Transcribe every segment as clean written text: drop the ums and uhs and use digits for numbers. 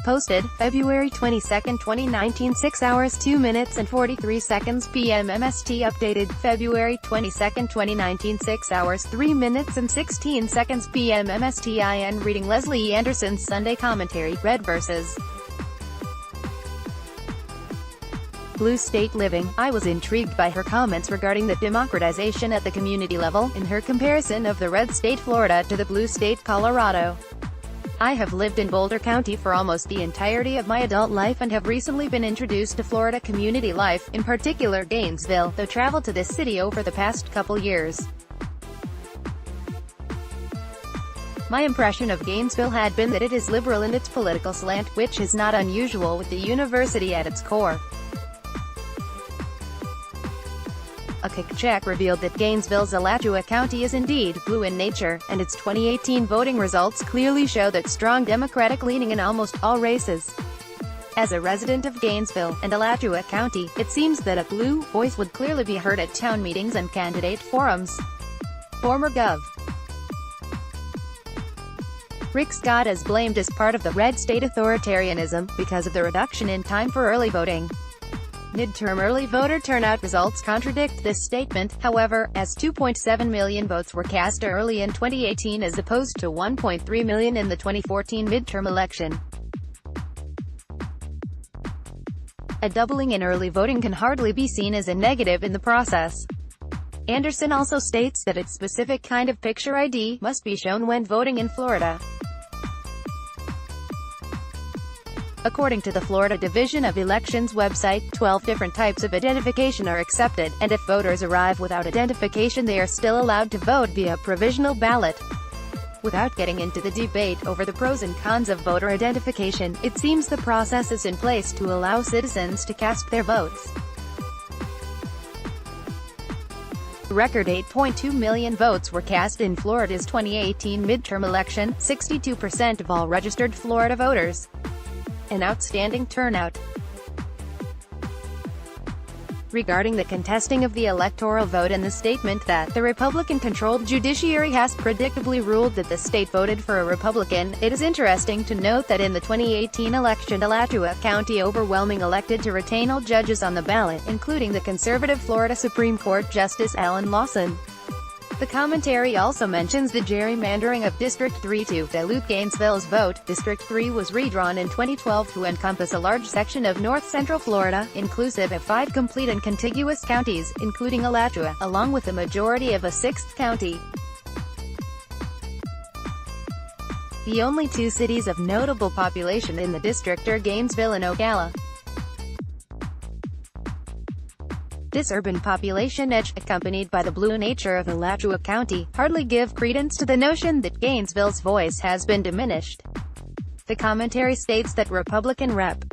posted, February 22, 2019, 6 hours 2 minutes and 43 seconds. PM MST updated, February 22, 2019, 6 hours 3 minutes and 16 seconds. PM MSTIn. Reading Leslie Anderson's Sunday commentary, Red vs. Blue State Living. I was intrigued by her comments regarding the democratization at the community level, in her comparison of the red state Florida to the blue state Colorado. I have lived in Boulder County for almost the entirety of my adult life and have recently been introduced to Florida community life, in particular Gainesville, though traveled to this city over the past couple years. My impression of Gainesville had been that it is liberal in its political slant, which is not unusual with the university at its core. A quick check revealed that Gainesville's Alachua County is indeed blue in nature, and its 2018 voting results clearly show that strong Democratic leaning in almost all races. As a resident of Gainesville and Alachua County, it seems that a blue voice would clearly be heard at town meetings and candidate forums. Former Gov. Rick Scott is blamed as part of the red state authoritarianism, because of the reduction in time for early voting. Midterm early voter turnout results contradict this statement, however, as 2.7 million votes were cast early in 2018 as opposed to 1.3 million in the 2014 midterm election. A doubling in early voting can hardly be seen as a negative in the process. Anderson also states that a specific kind of picture ID must be shown when voting in Florida. According to the Florida Division of Elections website, 12 different types of identification are accepted, and if voters arrive without identification they are still allowed to vote via provisional ballot. Without getting into the debate over the pros and cons of voter identification, it seems the process is in place to allow citizens to cast their votes. A record 8.2 million votes were cast in Florida's 2018 midterm election, 62% of all registered Florida voters. An outstanding turnout. Regarding the contesting of the electoral vote and the statement that the Republican-controlled judiciary has predictably ruled that the state voted for a Republican, it is interesting to note that in the 2018 election Alachua County overwhelmingly elected to retain all judges on the ballot, including the conservative Florida Supreme Court Justice Alan Lawson. The commentary also mentions the gerrymandering of District 3 to dilute Gainesville's vote. District 3 was redrawn in 2012 to encompass a large section of north-central Florida, inclusive of 5 complete and contiguous counties, including Alachua, along with the majority of a 6th county. The only 2 cities of notable population in the district are Gainesville and Ocala. This urban population edge, accompanied by the blue nature of Alachua County, hardly give credence to the notion that Gainesville's voice has been diminished. The commentary states that Republican Rep.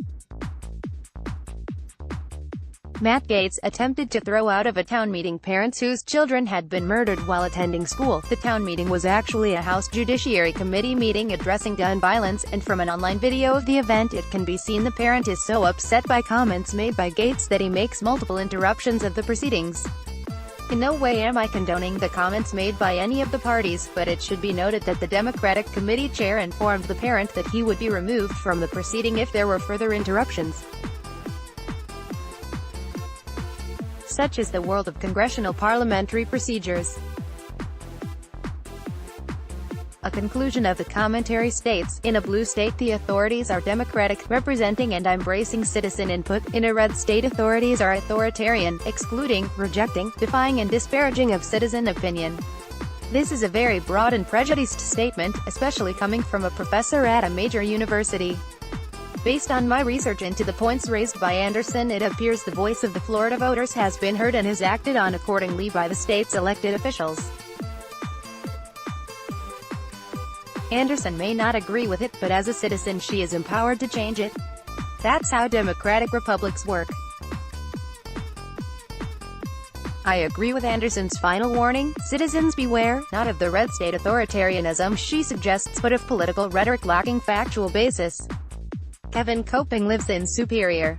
Matt Gaetz attempted to throw out of a town meeting parents whose children had been murdered while attending school. The town meeting was actually a House Judiciary Committee meeting addressing gun violence, and from an online video of the event it can be seen the parent is so upset by comments made by Gaetz that he makes multiple interruptions of the proceedings. In no way am I condoning the comments made by any of the parties, but it should be noted that the Democratic Committee chair informed the parent that he would be removed from the proceeding if there were further interruptions. Such is the world of congressional parliamentary procedures. A conclusion of the commentary states, in a blue state the authorities are democratic, representing and embracing citizen input. In a red state authorities are authoritarian, excluding, rejecting, defying and disparaging of citizen opinion. This is a very broad and prejudiced statement, especially coming from a professor at a major university. Based on my research into the points raised by Anderson, it appears the voice of the Florida voters has been heard and is acted on accordingly by the state's elected officials. Anderson may not agree with it, but as a citizen she is empowered to change it. That's how democratic republics work. I agree with Anderson's final warning, citizens beware, not of the red state authoritarianism she suggests, but of political rhetoric lacking factual basis. Koepping lives in Superior.